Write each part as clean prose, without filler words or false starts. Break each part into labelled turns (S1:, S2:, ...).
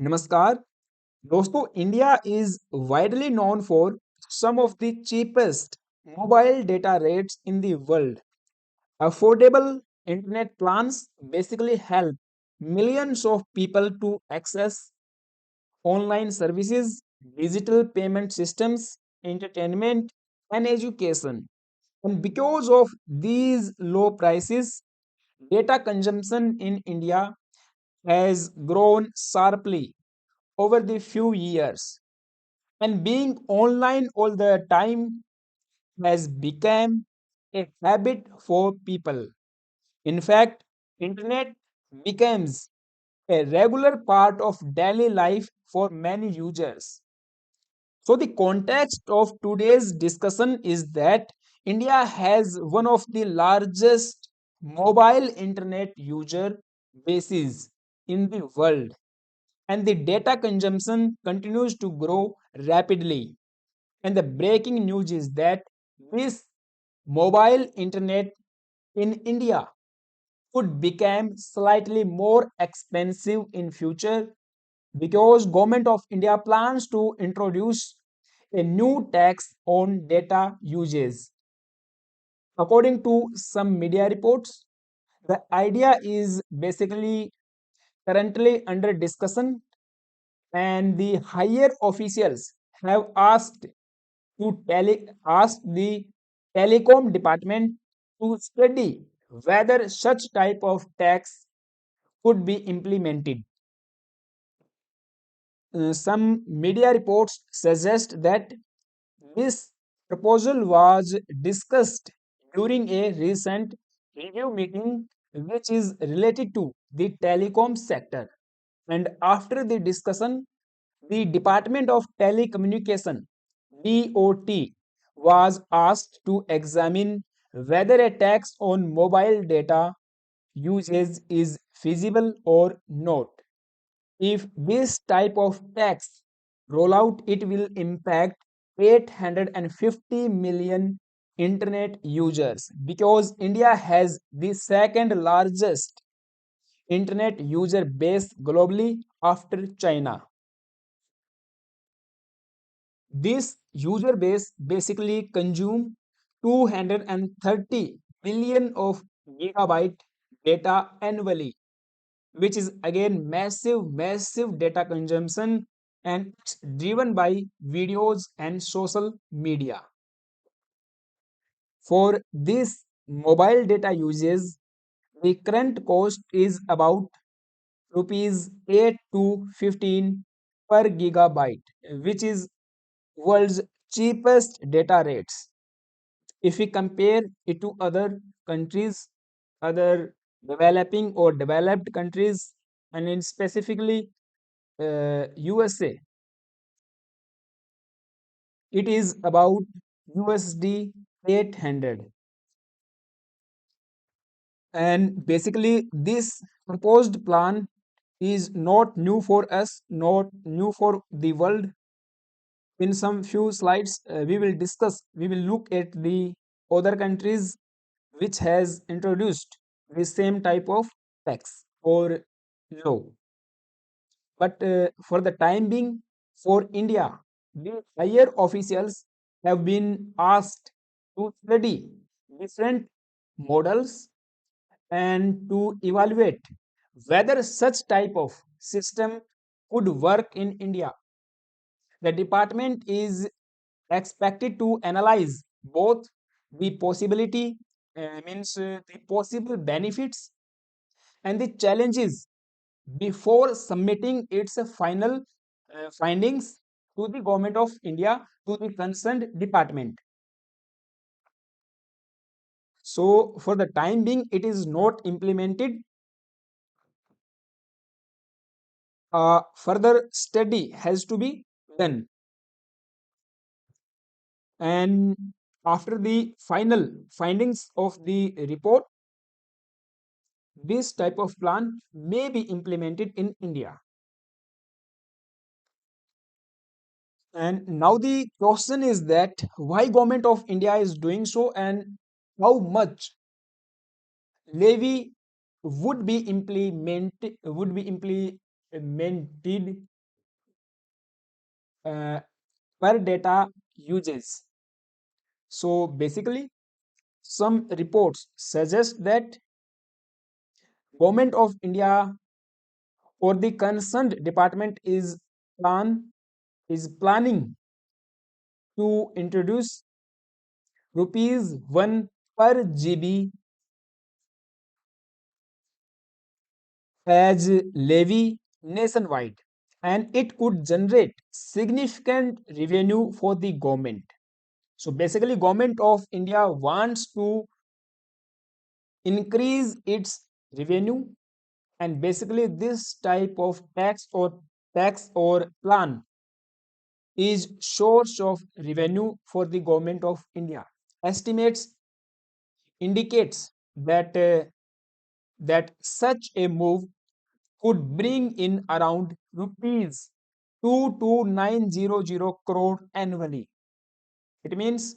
S1: नमस्कार दोस्तों India is widely known for some of the cheapest mobile data rates in the world. Affordable internet plans basically help millions of people to access online services, digital payment systems, entertainment, and education. And because of these low prices, data consumption in India has grown sharply over the few years. And being online all the time has become a habit for people. In fact, internet becomes a regular part of daily life for many users. So the context of today's discussion is that India has one of the largest mobile internet user bases in the world, and the data consumption continues to grow rapidly. And the breaking news is that this mobile internet in India could become slightly more expensive in future because government of India plans to introduce a new tax on data usage. According to some media reports, the idea is basically currently under discussion, and the higher officials have asked the telecom department to study whether such type of tax could be implemented. Some media reports suggest that this proposal was discussed during a recent review meeting which is related to the telecom sector. And after the discussion, the Department of Telecommunication (DOT) was asked to examine whether a tax on mobile data usage is feasible or not. If this type of tax rollout, it will impact 850 million internet users because India has the second largest internet user base globally after China. This user base basically consume 230 billion of gigabyte data annually, which is again massive data consumption, and it's driven by videos and social media. For this mobile data uses, the current cost is about rupees 8 to 15 per gigabyte, which is world's cheapest data rates. If we compare it to other countries, other developing or developed countries, and in specifically USA, it is about USD 800. And basically, this proposed plan is not new for us, not new for the world. In some few slides, we will look at the other countries which has introduced the same type of tax or law. But for the time being, for India, the higher officials have been asked to study different models and to evaluate whether such type of system could work in India. The department is expected to analyze both the the possible benefits and the challenges before submitting its final findings to the government of India, to the concerned department. So for the time being, it is not implemented. Further study has to be done, and after the final findings of the report, this type of plan may be implemented in India. And now the question is that why government of India is doing so, and how much levy would be implemented, would be implemented implemented uh, per data uses. So basically, some reports suggest that Government of India or the concerned department is planning to introduce rupees 1 per GB as levy nationwide, and it could generate significant revenue for the government. So basically, Government of India wants to increase its revenue, and basically this type of tax or plan is source of revenue for the Government of India. Estimates indicates that such a move could bring in around rupees 22,900 crore annually. It means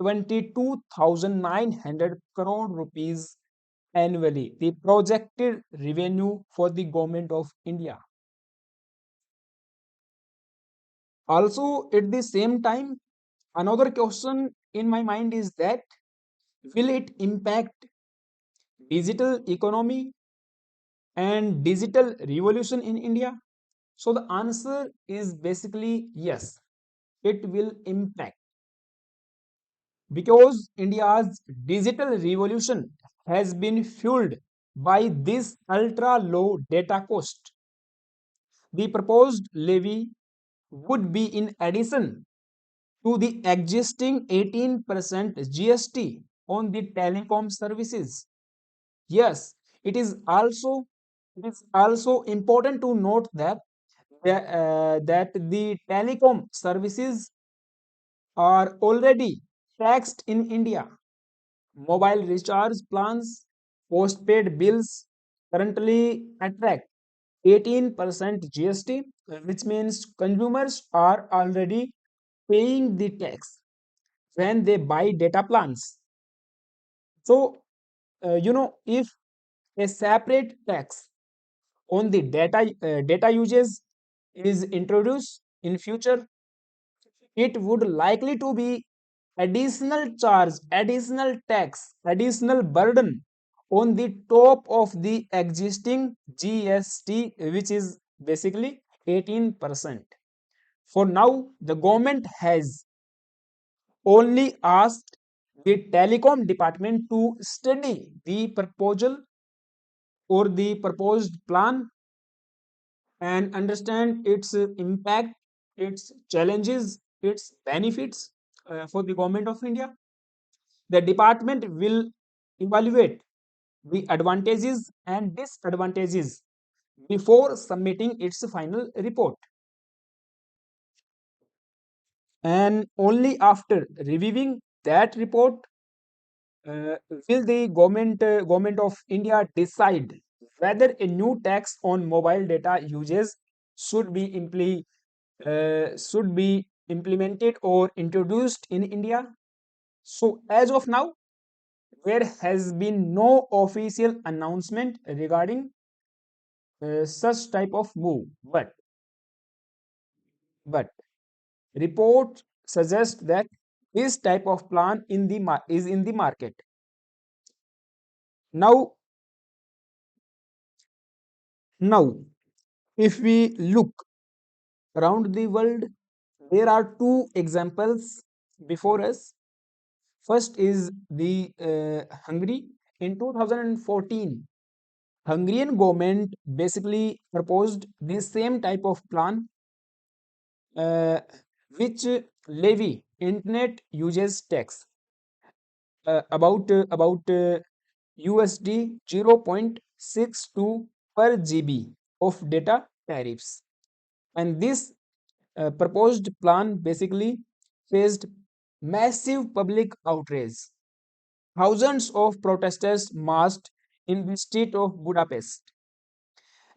S1: 22,900 crore rupees annually, the projected revenue for the Government of India. Also, at the same time, another question in my mind is that will it impact digital economy and digital revolution in India? So the answer is basically yes, it will impact, because India's digital revolution has been fueled by this ultra low data cost. The proposed levy would be in addition to the existing 18% GST on the telecom services. Yes, it is also important to note that the telecom services are already taxed in India. Mobile recharge plans, postpaid bills currently attract 18% GST, which means consumers are already paying the tax when they buy data plans. So, if a separate tax on the data usage is introduced in future, it would likely to be additional charge, additional tax, additional burden on the top of the existing GST, which is basically 18%. For now, the government has only asked the telecom department to study the proposal or the proposed plan and understand its impact, its challenges, its benefits for the government of India. The department will evaluate the advantages and disadvantages before submitting its final report. And only after reviewing that report uh, will the government of India decide whether a new tax on mobile data uses should be implemented or introduced in India. So as of now, there has been no official announcement regarding such type of move, but reports suggest that this type of plan is in the market. Now, now, if we look around the world, there are two examples before us. First is the Hungary. In 2014, Hungarian government basically proposed the same type of plan, uh, which levy internet usage tax about USD 0.62 per GB of data tariffs. And this proposed plan basically faced massive public outrage. Thousands of protesters marched in the street of Budapest,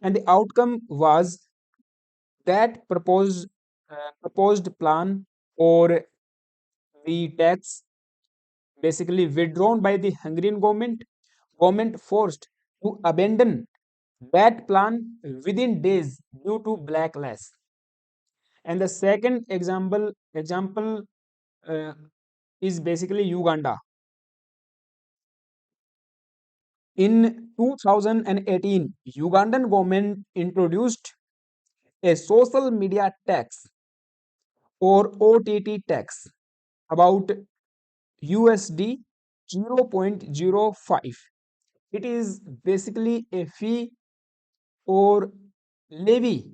S1: and the outcome was that proposed plan or the tax basically withdrawn by the Hungarian government forced to abandon that plan within days due to blacklist. And the second example uh, is basically Uganda. In 2018, Ugandan government introduced a social media tax or OTT tax about USD 0.05. It is basically a fee or levy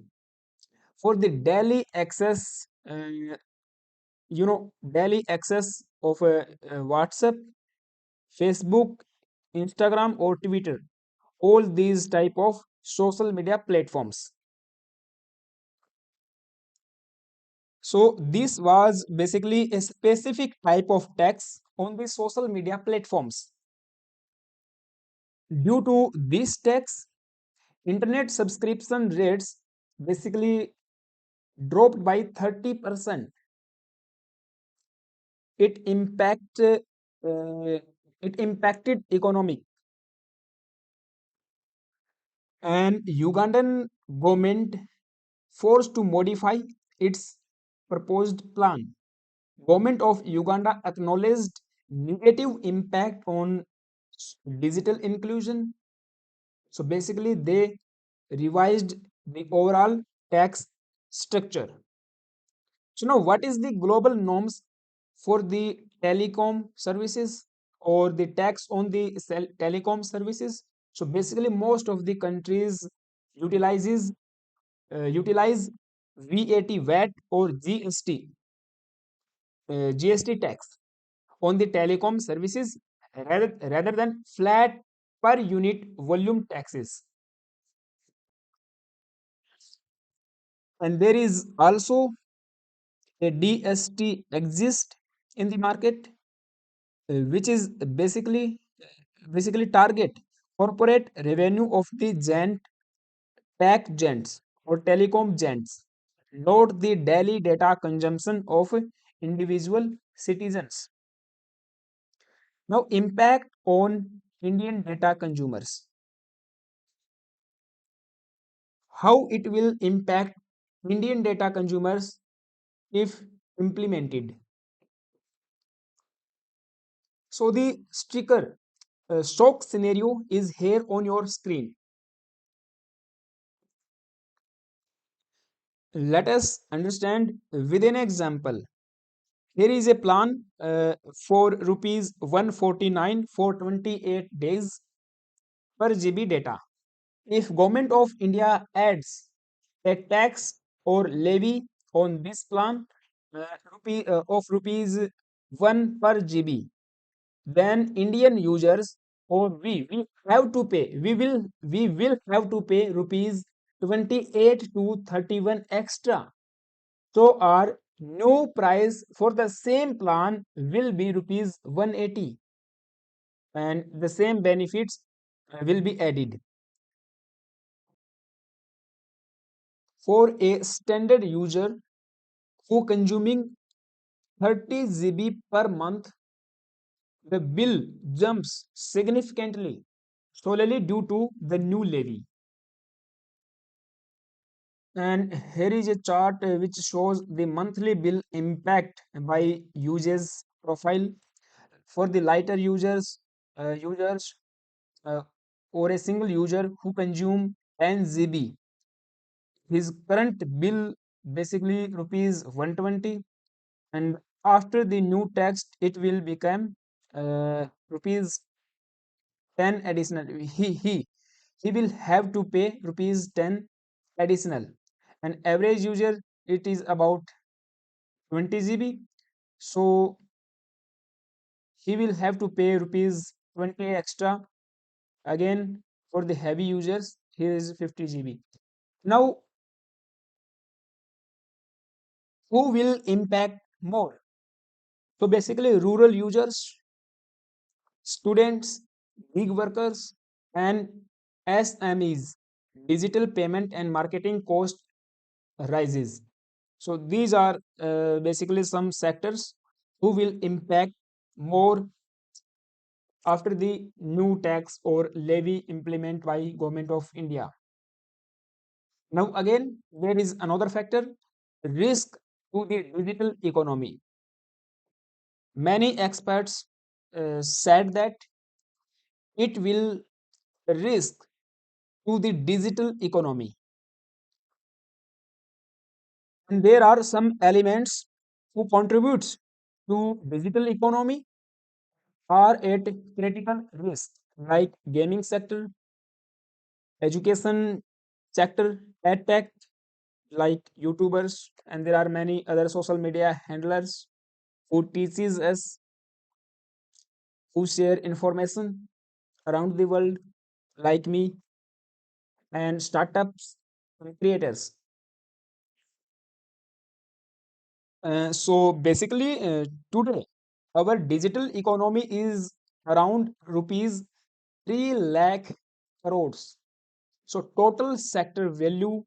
S1: for the daily access, daily access of WhatsApp, Facebook, Instagram, or Twitter. All these type of social media platforms. So this was basically a specific type of tax on the social media platforms. Due to this tax, internet subscription rates basically dropped by 30%. It impact it impacted economic, and Ugandan government forced to modify its proposed plan. Government of Uganda acknowledged negative impact on digital inclusion. So basically, they revised the overall tax structure. So now, what is the global norms for the telecom services or the tax on the telecom services? So basically, most of the countries utilizes utilize VAT or GST tax on the telecom services rather than flat per unit volume taxes. And there is also a DST exist in the market, which is basically target corporate revenue of the giant tech giants or telecom giants, not the daily data consumption of individual citizens. Now, impact on Indian data consumers. How it will impact Indian data consumers if implemented. So the sticker shock scenario is here on your screen. Let us understand with an example. Here is a plan for rupees 149 for 28 days per GB data. If Government of India adds a tax or levy on this plan of rupees 1 per GB, then Indian users or we have to pay we will have to pay rupees 28 to 31 extra. So our new price for the same plan will be rupees 180, and the same benefits will be added. For a standard user who consuming 30 GB per month, the bill jumps significantly solely due to the new levy. And here is a chart which shows the monthly bill impact by usage profile for the lighter users uh, or a single user who consume 10 GB. His current bill basically rupees 120, and after the new tax it will become rupees 10 additional. He will have to pay rupees 10 additional, and average user it is about 20 GB, so he will have to pay rupees 20 extra. Again, for the heavy users here is 50 GB. Now, who will impact more? So basically rural users, students, gig workers, and SMEs. Digital payment and marketing cost rises. So these are basically some sectors who will impact more after the new tax or levy implemented by government of India. Now again, there is another factor, risk to the digital economy. Many experts said that it will risk to the digital economy. And there are some elements who contributes to digital economy are at critical risk, like gaming sector, education sector, ed tech, like YouTubers, and there are many other social media handlers who teaches us, who share information around the world, like me, and startups and creators. So basically, today our digital economy is around rupees 3 lakh crores. So total sector value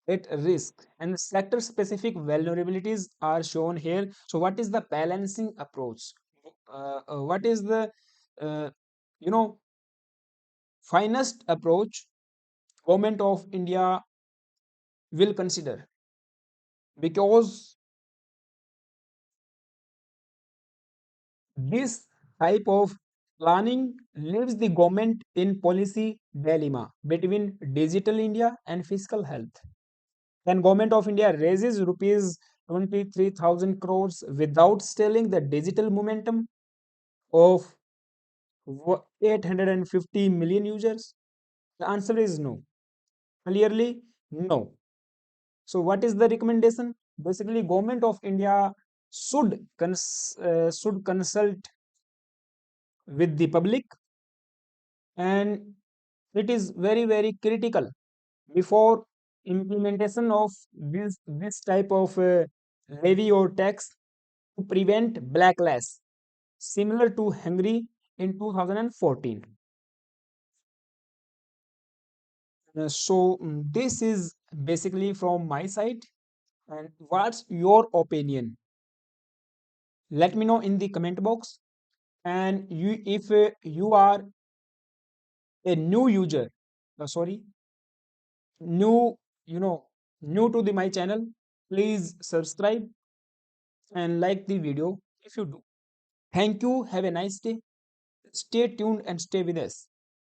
S1: at risk and sector specific vulnerabilities are shown here. So what is the balancing approach? What is the uh, you know finest approach government of India will consider? Because this type of planning leaves the government in policy dilemma between digital India and fiscal health. When government of India raises rupees 23,000 crores without stalling the digital momentum of 850 million users, the answer is no. Clearly, no. So, what is the recommendation? Basically, government of India should consult with the public, and it is very critical before implementation of this type of levy or tax to prevent backlash similar to Hungary in 2014. This is basically from my side. And what's your opinion? Let me know in the comment box. And if you are a new user, sorry, new, you know, new to my channel, please subscribe and like the video if you do. Thank you. Have a nice day. Stay tuned and stay with us.